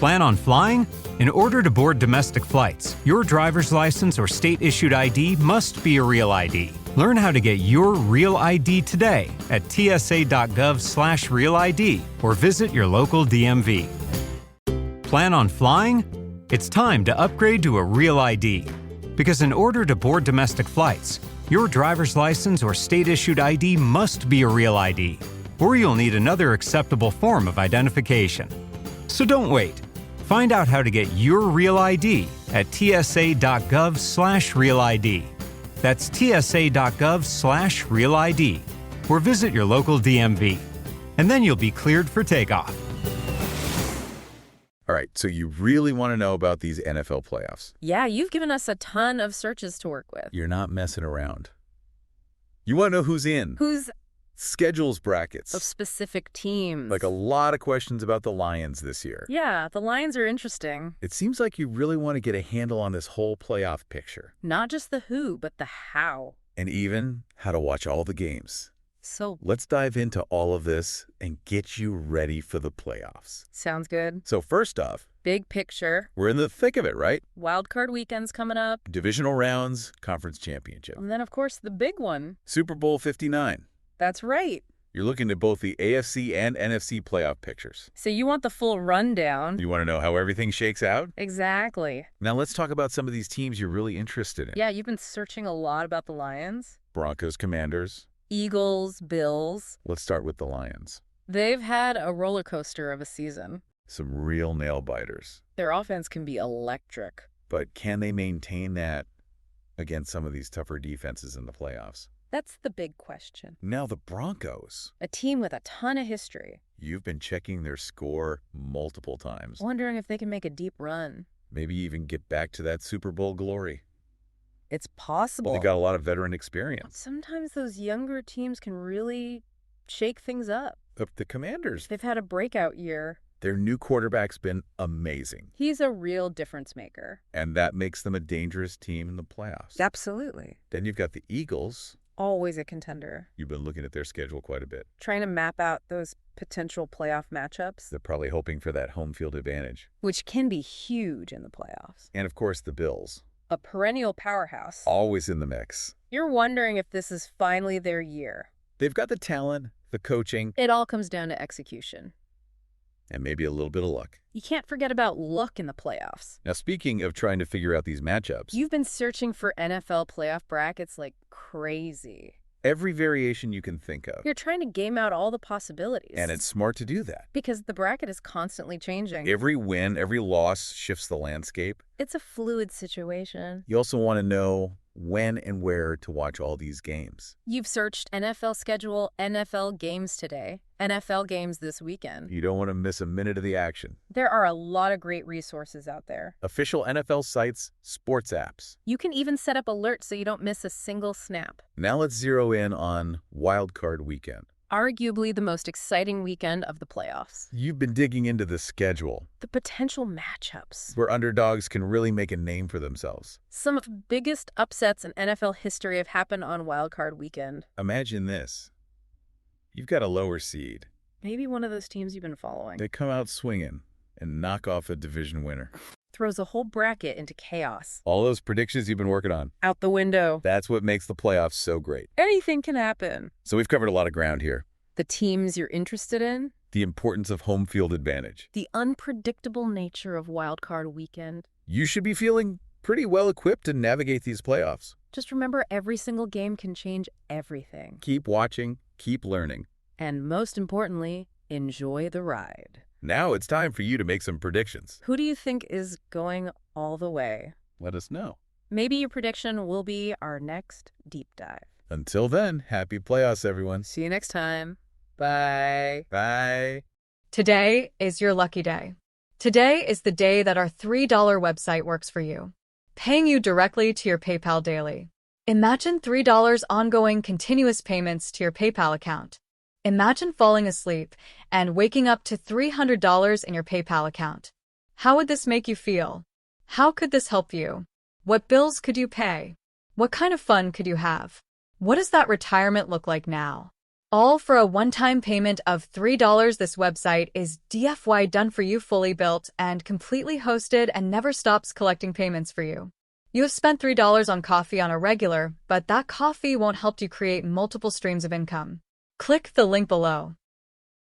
Plan on flying? In order to board domestic flights, your driver's license or state-issued ID must be a real ID. Learn how to get your real ID today at tsa.gov/realid or visit your local DMV. Plan on flying? It's time to upgrade to a real ID. Because in order to board domestic flights, your driver's license or state-issued ID must be a real ID, or you'll need another acceptable form of identification. So don't wait. Find out how to get your real ID at tsa.gov/realid. That's tsa.gov/realid, or visit your local DMV. And then you'll be cleared for takeoff. All right, so you really want to know about these NFL playoffs. Yeah, you've given us a ton of searches to work with. You're not messing around. You want to know who's in. Who's Schedules brackets. of specific teams. Like a lot of questions about the Lions this year. Yeah, the Lions are interesting. It seems like you really want to get a handle on this whole playoff picture. Not just the who, but the how. And even how to watch all the games. So, Let's dive into all of this and get you ready for the playoffs. sounds good. So first off, Big picture. we're in the thick of it, right? Wild card weekend's coming up. Divisional rounds, conference championship. And then, of course, the big one. Super Bowl 59. That's right. You're looking at both the AFC and NFC playoff pictures. So you want the full rundown. You want to know how everything shakes out? Exactly. Now let's talk about some of these teams you're really interested in. Yeah, you've been searching a lot about the Lions. Broncos, Commanders. Eagles, Bills. Let's start with the Lions. They've had a roller coaster of a season. Some real nail biters. Their offense can be electric. But can they maintain that against some of these tougher defenses in the playoffs? That's the big question. Now the Broncos. A team with a ton of history. You've been checking their score multiple times. Wondering if they can make a deep run. Maybe even get back to that Super Bowl glory. It's possible. They got a lot of veteran experience. Sometimes those younger teams can really shake things up. The Commanders, They've had a breakout year. their new quarterback's been amazing. He's a real difference maker. And that makes them a dangerous team in the playoffs. Absolutely. Then you've got the Eagles. Always a contender. You've been looking at their schedule quite a bit. Trying to map out those potential playoff matchups, They're probably hoping for that home field advantage. which can be huge in the playoffs. And of course, the Bills. A perennial powerhouse. Always in the mix. You're wondering if this is finally their year. They've got the talent, the coaching, It all comes down to execution. and maybe a little bit of luck. You can't forget about luck in the playoffs. Now, speaking of trying to figure out these matchups, You've been searching for NFL playoff brackets like crazy. every variation you can think of. You're trying to game out all the possibilities. And it's smart to do that. because the bracket is constantly changing. Every win, every loss shifts the landscape. It's a fluid situation. You also want to know when and where to watch all these games. You've searched NFL schedule, NFL games today, NFL games this weekend. You don't want to miss a minute of the action. There are a lot of great resources out there. Official NFL sites, sports apps. You can even set up alerts so you don't miss a single snap. Now let's zero in on Wild Card Weekend. Arguably the most exciting weekend of the playoffs. You've been digging into the schedule, The potential matchups. where underdogs can really make a name for themselves. Some of the biggest upsets in NFL history have happened on Wild Card Weekend. Imagine this. You've got a lower seed. Maybe one of those teams you've been following. They come out swinging and knock off a division winner. Throws a whole bracket into chaos. All those predictions you've been working on. Out the window. That's what makes the playoffs so great. Anything can happen. So we've covered a lot of ground here. The teams you're interested in. The importance of home field advantage. The unpredictable nature of Wild Card Weekend. You should be feeling pretty well equipped to navigate these playoffs. Just remember, every single game can change everything. Keep watching, keep learning. And most importantly, enjoy the ride. Now it's time for you to make some predictions. Who do you think is going all the way? Let us know. Maybe your prediction will be our next deep dive. Until then, happy playoffs, everyone. See you next time. Bye. Bye. Today is your lucky day. Today is the day that our $3 website works for you, paying you directly to your PayPal daily. Imagine $3 ongoing continuous payments to your PayPal account. Imagine falling asleep and waking up to $300 in your PayPal account. How would this make you feel? How could this help you? What bills could you pay? What kind of fun could you have? What does that retirement look like now? All for a one-time payment of $3. This website is DFY done for you, fully built and completely hosted, and never stops collecting payments for you. You have spent $3 on coffee on a regular, but that coffee won't help you create multiple streams of income. Click the link below.